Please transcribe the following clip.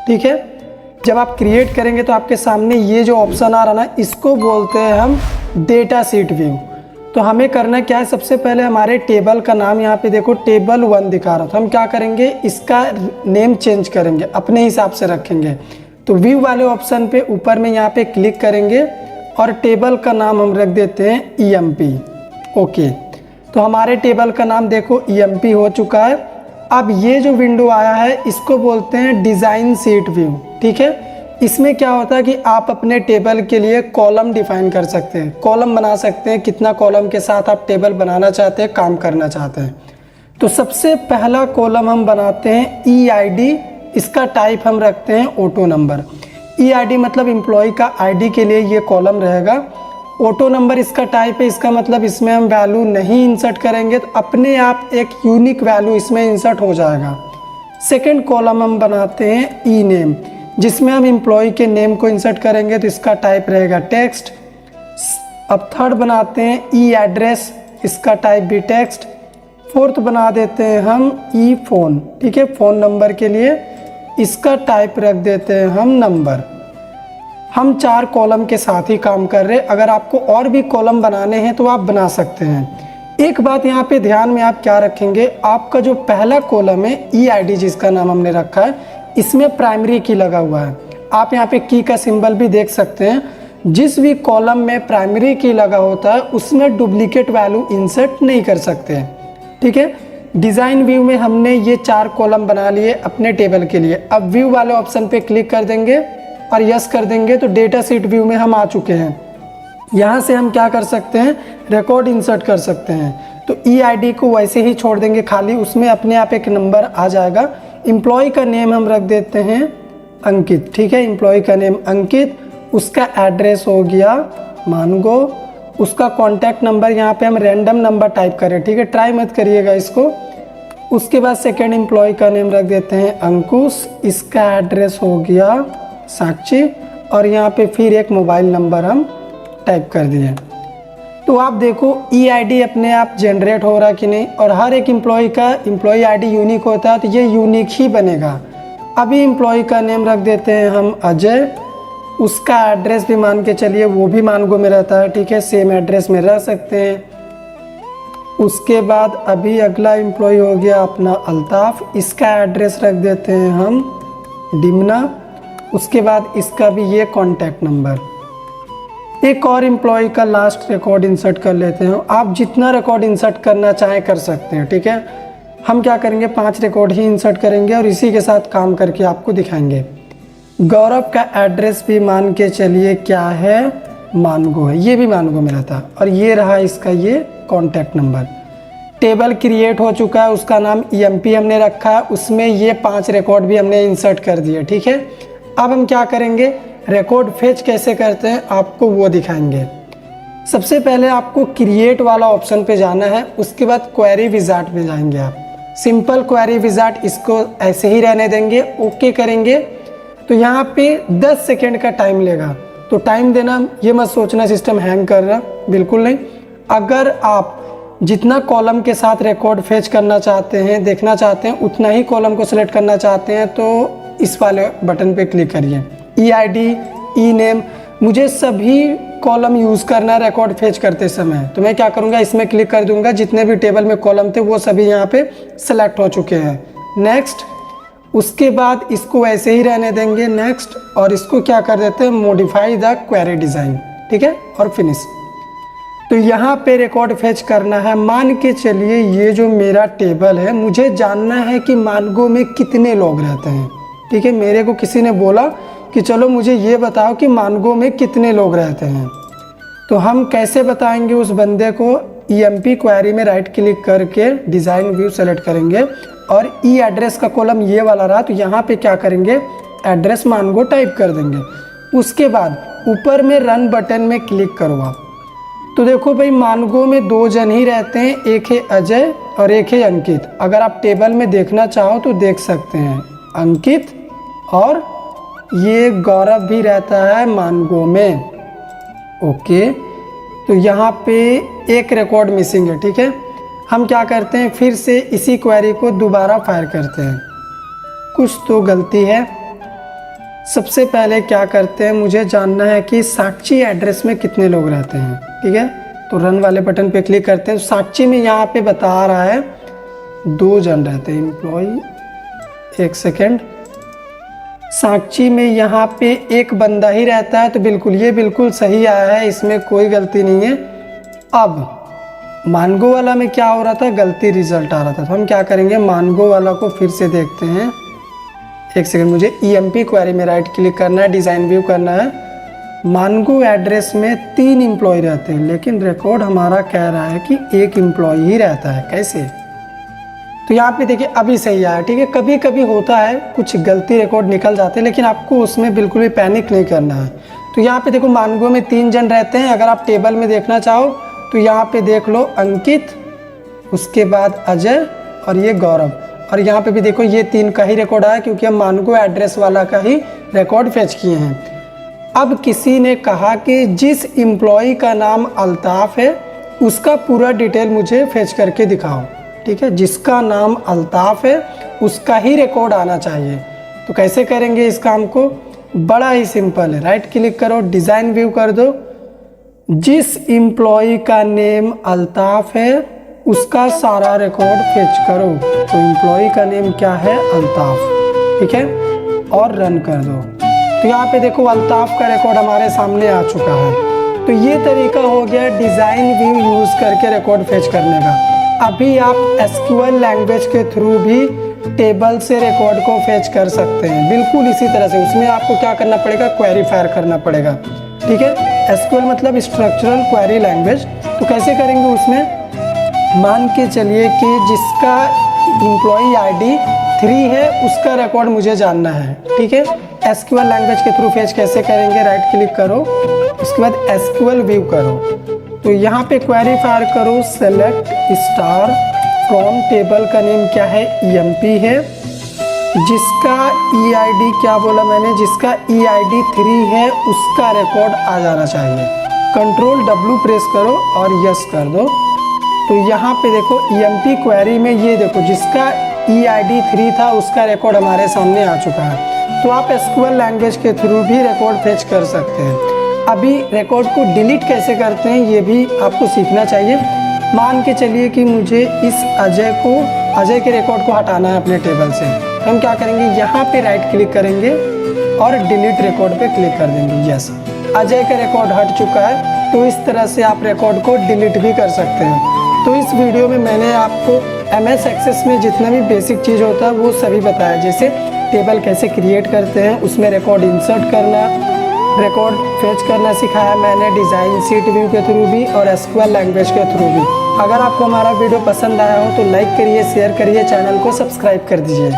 ठीक है। जब आप क्रिएट करेंगे तो आपके सामने ये जो ऑप्शन आ रहा ना, इसको बोलते हैं हम डेटा शीट व्यू। तो हमें करना क्या है, सबसे पहले हमारे टेबल का नाम यहाँ पे देखो टेबल 1 दिखा रहा था, हम क्या करेंगे इसका नेम चेंज करेंगे, अपने हिसाब से रखेंगे। तो व्यू वाले ऑप्शन पे ऊपर में यहाँ पे क्लिक करेंगे और टेबल का नाम हम रख देते हैं EMP। ओके, तो हमारे टेबल का नाम देखो EMP हो चुका है। अब ये जो विंडो आया है इसको बोलते हैं डिज़ाइन शीट व्यू। ठीक है, इसमें क्या होता है कि आप अपने टेबल के लिए कॉलम डिफाइन कर सकते हैं, कॉलम बना सकते हैं, कितना कॉलम के साथ आप टेबल बनाना चाहते हैं, काम करना चाहते हैं। तो सबसे पहला कॉलम हम बनाते हैं EID, इसका टाइप हम रखते हैं ऑटो नंबर। EID मतलब एम्प्लॉय का ID के लिए ये कॉलम रहेगा। ऑटो नंबर इसका टाइप है, इसका मतलब इसमें हम वैल्यू नहीं इंसर्ट करेंगे तो अपने आप एक यूनिक वैल्यू इसमें इंसर्ट हो जाएगा। सेकंड कॉलम हम बनाते हैं ई नेम, जिसमें हम एम्प्लॉय के नेम को इंसर्ट करेंगे तो इसका टाइप रहेगा टेक्स्ट। अब थर्ड बनाते हैं ई एड्रेस, इसका टाइप भी टेक्स्ट। फोर्थ बना देते हैं हम ई फ़ोन, ठीक है, फ़ोन नंबर के लिए, इसका टाइप रख देते हैं हम नंबर। हम 4 कॉलम के साथ ही काम कर रहे हैं, अगर आपको और भी कॉलम बनाने हैं तो आप बना सकते हैं। एक बात यहाँ पे ध्यान में आप क्या रखेंगे, आपका जो पहला कॉलम है EID जिसका नाम हमने रखा है, इसमें प्राइमरी की लगा हुआ है। आप यहाँ पे की का सिंबल भी देख सकते हैं। जिस भी कॉलम में प्राइमरी की लगा होता है उसमें डुप्लीकेट वैल्यू इंसर्ट नहीं कर सकते। ठीक है, डिज़ाइन व्यू में हमने ये 4 कॉलम बना लिए अपने टेबल के लिए। अब व्यू वाले ऑप्शन पे क्लिक कर देंगे और यस कर देंगे तो डेटा शीट व्यू में हम आ चुके हैं। यहाँ से हम क्या कर सकते हैं, रिकॉर्ड इंसर्ट कर सकते हैं। तो EID को वैसे ही छोड़ देंगे खाली, उसमें अपने आप एक नंबर आ जाएगा। एम्प्लॉय का नेम हम रख देते हैं अंकित। ठीक है, एम्प्लॉय का नेम अंकित, उसका एड्रेस हो गया मानगो, उसका कॉन्टैक्ट नंबर यहाँ पे हम रैंडम नंबर टाइप करें। ठीक है, ट्राई मत करिएगा इसको। उसके बाद सेकेंड एम्प्लॉय का नेम रख देते हैं अंकुश, इसका एड्रेस हो गया साक्षी, और यहाँ पे फिर एक मोबाइल नंबर हम टाइप कर दिए। तो आप देखो EID अपने आप जनरेट हो रहा कि नहीं, और हर एक एम्प्लॉय का एम्प्लॉय ID यूनिक होता है तो ये यूनिक ही बनेगा। अभी एम्प्लॉय का नेम रख देते हैं हम अजय, उसका एड्रेस भी मान के चलिए वो भी मानगो में रहता है। ठीक है, सेम एड्रेस में रह सकते हैं। उसके बाद अभी अगला एम्प्लॉय हो गया अपना अल्ताफ़, इसका एड्रेस रख देते हैं हम डिमना। उसके बाद इसका भी ये कॉन्टैक्ट नंबर। एक और एम्प्लॉय का लास्ट रिकॉर्ड इंसर्ट कर लेते हैं। आप जितना रिकॉर्ड इंसर्ट करना चाहें कर सकते हैं। ठीक है, हम क्या करेंगे 5 रिकॉर्ड ही इंसर्ट करेंगे और इसी के साथ काम करके आपको दिखाएंगे। गौरव का एड्रेस भी मान के चलिए क्या है, मानगो है, ये भी मानगो में रहता। और ये रहा इसका ये कॉन्टैक्ट नंबर। टेबल क्रिएट हो चुका है, उसका नाम EMP हमने रखा है, उसमें ये 5 रिकॉर्ड भी हमने इंसर्ट कर दिए। ठीक है, अब हम क्या करेंगे, रिकॉर्ड फेच कैसे करते हैं आपको वो दिखाएंगे। सबसे पहले आपको क्रिएट वाला ऑप्शन पे जाना है, उसके बाद क्वेरी विजार्ड पे जाएंगे आप। सिंपल क्वेरी विजार्ड, इसको ऐसे ही रहने देंगे, ओके करेंगे तो यहाँ पे 10 सेकेंड का टाइम लेगा। तो टाइम देना ये मत सोचना सिस्टम हैंग कर रहा, बिल्कुल नहीं। अगर आप जितना कॉलम के साथ रिकॉर्ड फेच करना चाहते हैं, देखना चाहते हैं, उतना ही कॉलम को सिलेक्ट करना चाहते हैं तो इस वाले बटन पे क्लिक करिए। EID, ई नेम, मुझे सभी कॉलम यूज़ करना है रिकॉर्ड फेच करते समय, तो मैं क्या करूँगा इसमें क्लिक कर दूंगा। जितने भी टेबल में कॉलम थे वो सभी यहाँ पे सेलेक्ट हो चुके हैं। नेक्स्ट, उसके बाद इसको ऐसे ही रहने देंगे नेक्स्ट, और इसको क्या कर देते हैं मॉडिफाई द क्वेरी डिज़ाइन। ठीक है, और फिनिश। तो यहाँ पे रिकॉर्ड फेच करना है। मान के चलिए ये जो मेरा टेबल है, मुझे जानना है कि मानगो में कितने लोग रहते हैं। ठीक है, मेरे को किसी ने बोला कि चलो मुझे ये बताओ कि मानगो में कितने लोग रहते हैं। तो हम कैसे बताएंगे उस बंदे को, EMP क्वेरी में राइट क्लिक करके डिज़ाइन व्यू सेलेक्ट करेंगे और ई एड्रेस का कॉलम ये वाला रहा तो यहाँ पे क्या करेंगे एड्रेस मानगो टाइप कर देंगे। उसके बाद ऊपर में रन बटन में क्लिक करो आप, तो देखो भाई मानगो में 2 जन ही रहते हैं, एक है अजय और एक है अंकित। अगर आप टेबल में देखना चाहो तो देख सकते हैं अंकित और ये गौरव भी रहता है मानगो में। ओके, तो यहाँ पे एक रिकॉर्ड मिसिंग है। ठीक है, हम क्या करते हैं फिर से इसी क्वेरी को दोबारा फायर करते हैं। कुछ तो गलती है, सबसे पहले क्या करते हैं, मुझे जानना है कि साक्षी एड्रेस में कितने लोग रहते हैं। ठीक है, तो रन वाले बटन पे क्लिक करते हैं। साक्षी में यहाँ पे बता रहा है 2 जन रहते हैं एम्प्लॉय। एक सेकेंड, साक्षी में यहाँ पे एक बंदा ही रहता है, तो बिल्कुल ये बिल्कुल सही आया है, इसमें कोई गलती नहीं है। अब मानगो वाला में क्या हो रहा था, गलती रिजल्ट आ रहा था, तो हम क्या करेंगे, मानगो वाला को फिर से देखते हैं। एक सेकेंड, मुझे EMP क्वेरी में राइट क्लिक करना है, डिज़ाइन व्यू करना है। मानगो एड्रेस में 3 एम्प्लॉय रहते हैं, लेकिन रिकॉर्ड हमारा कह रहा है कि 1 एम्प्लॉय ही रहता है। कैसे? तो यहाँ पे देखिए अभी सही आया। ठीक है, कभी कभी होता है कुछ गलती रिकॉर्ड निकल जाते हैं, लेकिन आपको उसमें बिल्कुल भी पैनिक नहीं करना है। तो यहाँ पे देखो मानगो में 3 जन रहते हैं। अगर आप टेबल में देखना चाहो तो यहाँ पे देख लो अंकित, उसके बाद अजय और ये गौरव। और यहाँ पे भी देखो ये 3 का ही रिकॉर्ड आया, क्योंकि हम मानगो एड्रेस वाला का ही रिकॉर्ड फेच किए हैं। अब किसी ने कहा कि जिस एम्प्लॉय का नाम अल्ताफ़ है उसका पूरा डिटेल मुझे फेच करके दिखाओ। ठीक है, जिसका नाम अल्ताफ़ है उसका ही रिकॉर्ड आना चाहिए। तो कैसे करेंगे इस काम को, बड़ा ही सिंपल है। राइट क्लिक करो, डिज़ाइन व्यू कर दो। जिस एम्प्लॉय का नेम अल्ताफ़ है उसका सारा रिकॉर्ड फेच करो। तो एम्प्लॉय का नेम क्या है, अल्ताफ़। ठीक है, और रन कर दो। तो यहाँ पे देखो अल्ताफ़ का रिकॉर्ड हमारे सामने आ चुका है। तो ये तरीका हो गया डिज़ाइन व्यू यूज़ करके रिकॉर्ड फेच करने का। अभी आप SQL लैंग्वेज के थ्रू भी टेबल से रिकॉर्ड को फेच कर सकते हैं, बिल्कुल इसी तरह से। उसमें आपको क्या करना पड़ेगा, क्वेरी फायर करना पड़ेगा। ठीक है, SQL मतलब स्ट्रक्चरल क्वेरी लैंग्वेज। तो कैसे करेंगे, उसमें मान के चलिए कि जिसका एम्प्लॉय ID 3 है उसका रिकॉर्ड मुझे जानना है। ठीक है, SQL लैंग्वेज के थ्रू फेच कैसे करेंगे, राइट क्लिक करो, उसके बाद SQL व्यू करो। तो यहाँ पे क्वेरी फायर करो, सेलेक्ट स्टार फ्रॉम, टेबल का नेम क्या है, EMP है। जिसका EID क्या बोला मैंने, जिसका EID 3 है उसका रिकॉर्ड आ जाना चाहिए। कंट्रोल W प्रेस करो और यस कर दो। तो यहाँ पे देखो EMP क्वेरी में ये देखो जिसका EID 3 था उसका रिकॉर्ड हमारे सामने आ चुका है। तो आप SQL लैंग्वेज के थ्रू भी रिकॉर्ड फेच कर सकते हैं। अभी रिकॉर्ड को डिलीट कैसे करते हैं ये भी आपको सीखना चाहिए। मान के चलिए कि मुझे इस अजय के रिकॉर्ड को हटाना है अपने टेबल से। तो हम क्या करेंगे, यहाँ पे राइट क्लिक करेंगे और डिलीट रिकॉर्ड पे क्लिक कर देंगे। यस, अजय का रिकॉर्ड हट चुका है। तो इस तरह से आप रिकॉर्ड को डिलीट भी कर सकते हैं। तो इस वीडियो में मैंने आपको MS एक्सेस में जितना भी बेसिक चीज़ होता है वो सभी बताया, जैसे टेबल कैसे क्रिएट करते हैं, उसमें रिकॉर्ड इंसर्ट करना, रिकॉर्ड फेच करना सिखाया मैंने डिज़ाइन शीट व्यू के थ्रू भी और SQL लैंग्वेज के थ्रू भी। अगर आपको हमारा वीडियो पसंद आया हो तो लाइक करिए, शेयर करिए, चैनल को सब्सक्राइब कर दीजिए।